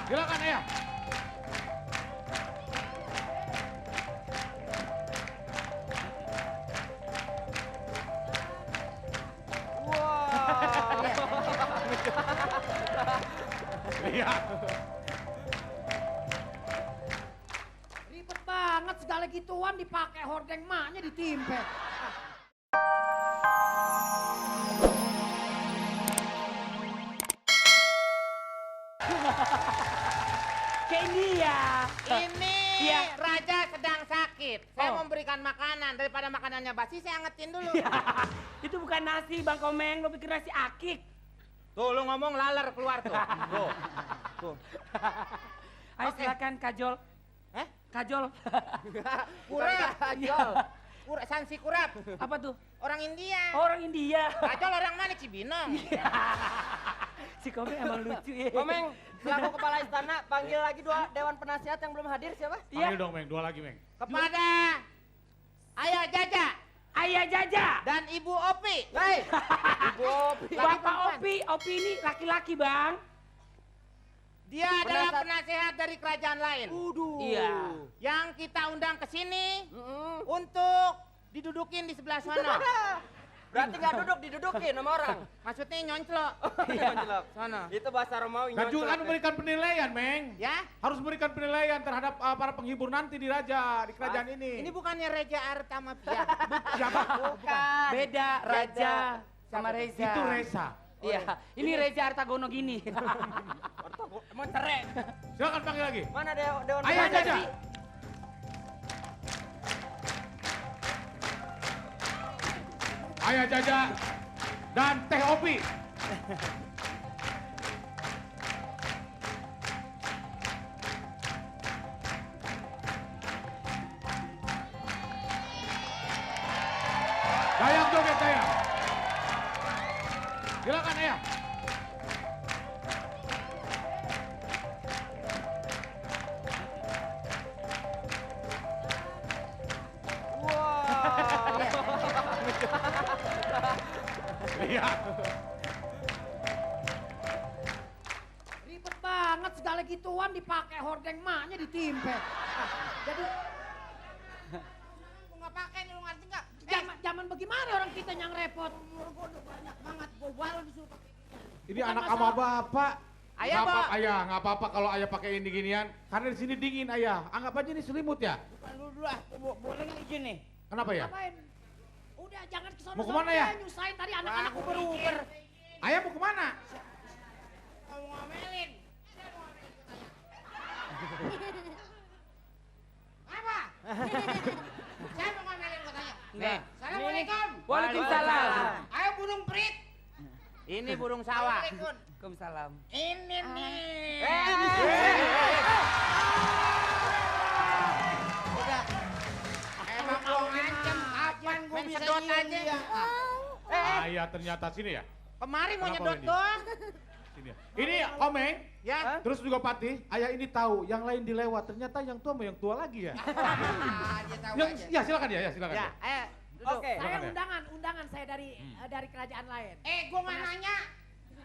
Silakan Ayah. Wow. Iya. Ribet banget segala gituan dipakai hordeng maknya ditimpet. Kayak India. Ini Iya. Raja sedang sakit. Saya Oh. memberikan makanan. Daripada makanannya basi, saya angetin dulu. Itu bukan nasi Bang Komeng, lo pikir nasi akik. Tuh, lu ngomong laler keluar tuh. Tuh. Tuh. Ayo Oke. silakan kajol. Eh? Kajol. Kurap. Kajol. Sansi kurap. Apa tuh? Orang India. Oh, orang India. Kajol orang mana? Cibinong. Si Komeng emang lucu ya. Komeng, selaku kepala istana, panggil lagi dua dewan penasihat yang belum hadir siapa? Iya. Panggil dong Meng, dua lagi Meng. Kepada Ayah Jaja Ayah Jaja. dan Ibu Opi. Hei, Ibu Opi. Bapak Opi. Opi ini laki-laki Bang. Dia adalah penasehat dari kerajaan lain. Iya. Yang kita undang ke sini Mm-mm. untuk didudukin di sebelah sana. Berarti nggak duduk, didudukin sama orang. Maksudnya nyonclok. Iya, jelek. Sana. Itu bahasa Romawi. Dan juga nyocok. memberikan penilaian Meng. Ya? Harus memberikan penilaian terhadap para penghibur nanti di raja, di kerajaan ini. Ini bukannya Reja Artamapia. Siapa? Bukan. Beda Raja sama Reza. Itu Reza. Iya. Ini Reza Artagono gini. Emang cerai. Silakan panggil lagi. Mana dewan Ayah penasihat? Jaja. Ayah Jaja dan Teh Opi. Dayang joget Dayang. Silakan Ayah. Wow. Iya. Ribet banget segala gituan dipakai hordeng maknya ditimpet. Jadi Gua nggak pakai nih, lu ngerti nggak? zaman bagaimana orang kita yang repot? Umur gua udah banyak banget, gua baru disuruh pakai. Ini Bukan anak masalah. sama bapak. Ayah, Nggak apa- Pak. Ayah, nggak apa-apa kalau ayah pakai ini ginian. Karena di sini dingin ayah. Anggap aja ini selimut ya. Lu dulu ah, Boleh nggak izin nih? Kenapa ya? ngapain? Udah jangan kesana. Mau kemana, ya? Nyusahin tadi anak-anak uber-uber. Ayah mau kemana? Mau ngomelin. Apa? Saya mau ngomelin katanya. Nih. Assalamualaikum. Waalaikumsalam. Ayo burung perit. Ini burung sawah. Waalaikumsalam. Ini nih. Udah. Emang mau ngancem kapan gua bisa sedot aja. Ayah ternyata sini ya. Kemari mau Kenapa, nyedot Wendy? doang. Sini ya. Ini Omeng. Ya. Terus juga Patih, ayah ini tahu yang lain dilewat. Ternyata yang tua sama yang tua lagi ya. Dia tahu Yang, aja. ya silakan ya, silakan. Ya, Ya. ayo. Duduk. Oke. Saya Silakan, ya. undangan saya dari kerajaan lain. Gua nggak nanya.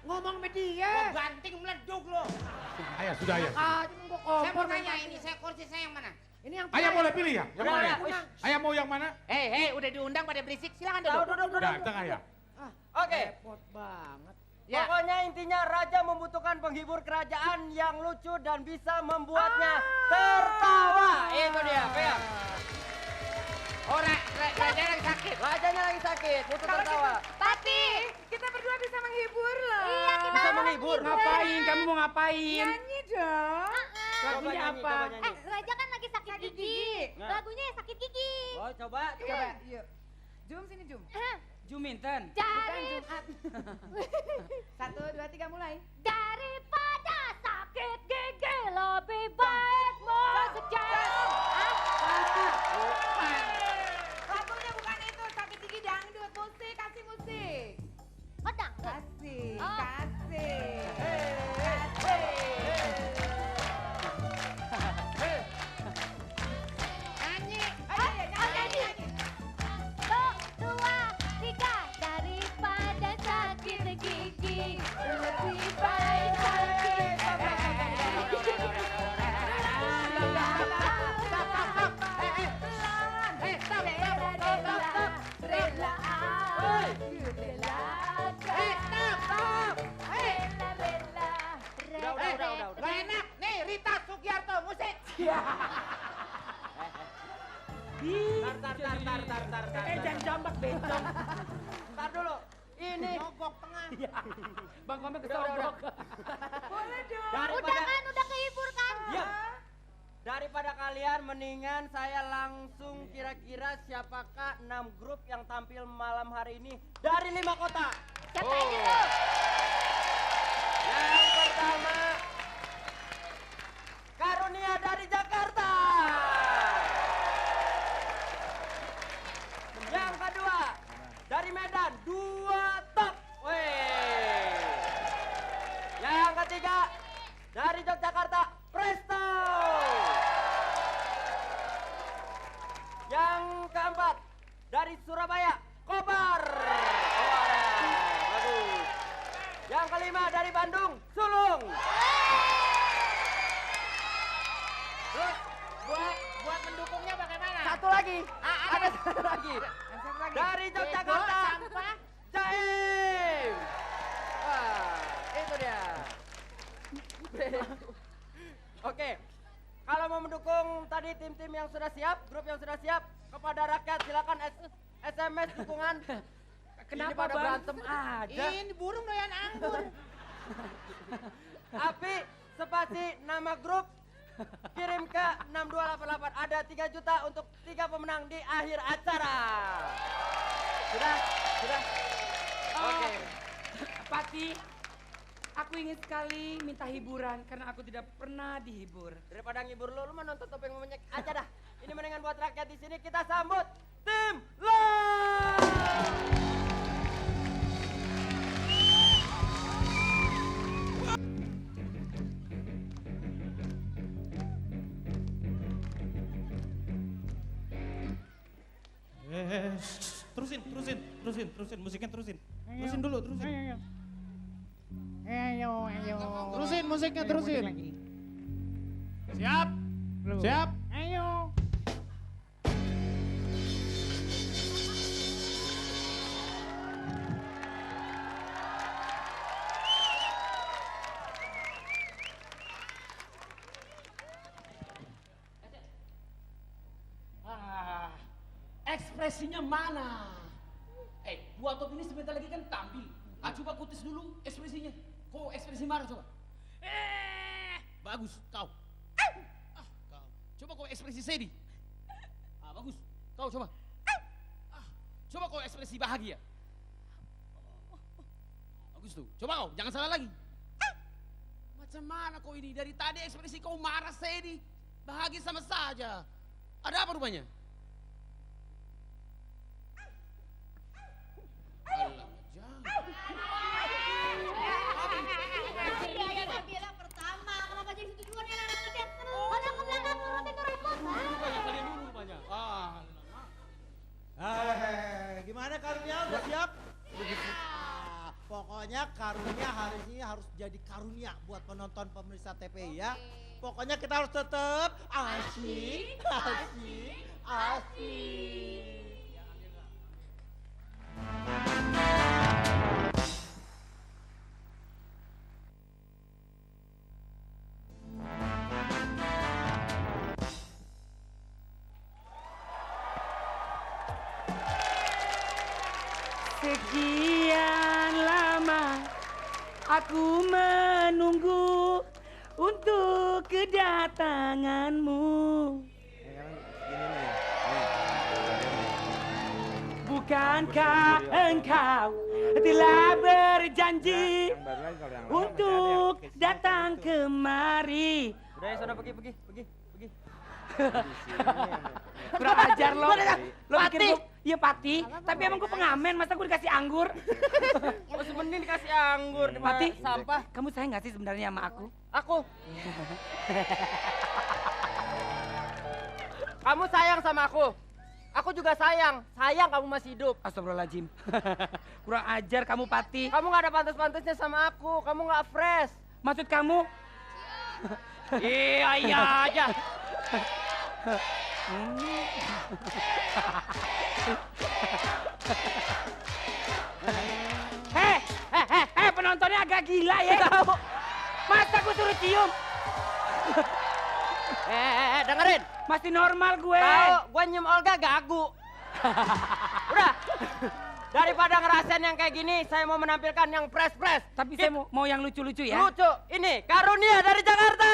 Ngomong sama Gua dia. ganting meleduk lo. Ayah sudah ayah. Ah, cuma gua Saya mau kompor. tanya ini, saya kursi saya yang mana? Ini yang Ayah boleh pilih ya? Yang Udah, mana? udah. Ayah mau yang mana? Hei, udah diundang pada berisik. Silakan Tahu, duduk. duduk. Datang ayah. Oke. repot banget. Ya. Pokoknya intinya raja membutuhkan penghibur kerajaan yang lucu dan bisa membuatnya tertawa. Itu dia, pegang. Oh, raja lagi sakit. Rajanya lagi sakit, butuh tertawa. Tapi kita berdua bisa menghibur loh. Iya, kita Bisa menghibur. Ngapain? Kamu mau ngapain? nyanyi dong. Coba Lagunya nyanyi, apa? coba nyanyi. Raja kan lagi sakit gigi. Nah. Lagunya ya sakit gigi. Oh, coba. Coba, yuk. Jum sini Jum. Juminten. Dari Satu, dua, tiga, mulai. daripada sakit gigi lebih baik musik Lagunya bukan itu, sakit gigi dangdut. Musik, kasih musik. Oh, dangdut. Kasih, Oh. kasih. Nyanyi. Nyanyi. Satu, dua, tiga. Daripada sakit gigi lebih baik sakit Giarto, musik. Tar. Jangan jambak bencong. Ntar dulu. Ini Nyogok tengah. Bang Komeng kesogok. Boleh dong. Udah kehibur kan? Diam. Daripada kalian mendingan saya langsung kira-kira siapakah 6 grup yang tampil malam hari ini dari 5 kota. Siapa aja tuh? Yang pertama Karunia dari Jakarta. Yang kedua dari Medan 2 top. Weh. Yang ketiga dari Yogyakarta Presto. Yang keempat dari Surabaya Kobar. Bagus. Yang kelima dari Bandung Sulung. Terus Buat mendukungnya bagaimana? satu lagi. Ada satu lagi. Dari Yogyakarta Sampah. Jaim. Wah, itu dia. Oke. Kalau mau mendukung tadi tim-tim yang sudah siap, grup yang sudah siap, kepada rakyat silakan SMS dukungan. Kenapa, Ini pada Bang? berantem aja. Ini burung doyan anggur. Api spasi nama grup kirim ke 6288. Ada 3 juta untuk 3 pemenang di akhir acara. Sudah? Oke. Pati, aku ingin sekali minta hiburan karena aku tidak pernah dihibur. Daripada ngibur lu mah nonton Topeng Memenyek aja dah. Ini mendingan buat rakyat di sini kita sambut tim Love. Terusin musiknya terusin. Terusin dulu, terusin. Ayo. Terusin musiknya, terusin. Lagi. Siap? Siap? Ayo. Ekspresinya mana? Buat top ini sebentar lagi kan tampil. Coba kutis dulu ekspresinya. Kok ekspresi marah coba? Bagus, kau. Kau. Coba kau ekspresi sedih. Bagus. Kau coba. Coba kau ekspresi bahagia. Bagus tuh. Coba kau, jangan salah lagi. Macam mana kau ini? Dari tadi ekspresi kau marah, sedih, bahagia sama saja. Ada apa rupanya? Alah, jangan. Bilang pertama, kenapa jadi situ juga nih anak ngeliat terus? Ada ke belakang turutin tuh repot. Banyak kalian dulu rupanya. Gimana Karunia udah siap? Pokoknya Karunia hari ini harus jadi karunia buat penonton pemirsa TPI ya. Pokoknya kita harus tetap asik. Sekian lama aku menunggu untuk kedatanganmu. Bukankah engkau telah berjanji untuk datang kemari? Udah ya, sana pergi. Kurang ajar lo. Lo pikir gua, iya Pati, tapi emang gue pengamen, masa gue dikasih anggur? Oh sebenernya dikasih anggur di Pati, sampah. kamu sayang gak sih sebenarnya sama aku? Aku. Kamu sayang sama aku. Aku juga sayang kamu masih hidup. Astagfirullahaladzim. Kurang ajar kamu Pati. Kamu gak ada pantas-pantasnya sama aku, kamu gak fresh. Maksud kamu? Iya aja. Penontonnya agak gila ya. Masa gue suruh cium? Dengerin. Masih normal gue. Tahu, gue nyium Olga gagu. Udah. Daripada ngerasain yang kayak gini, saya mau menampilkan yang fresh. Tapi saya mau yang lucu-lucu ya. Lucu. Ini karunia dari Jakarta.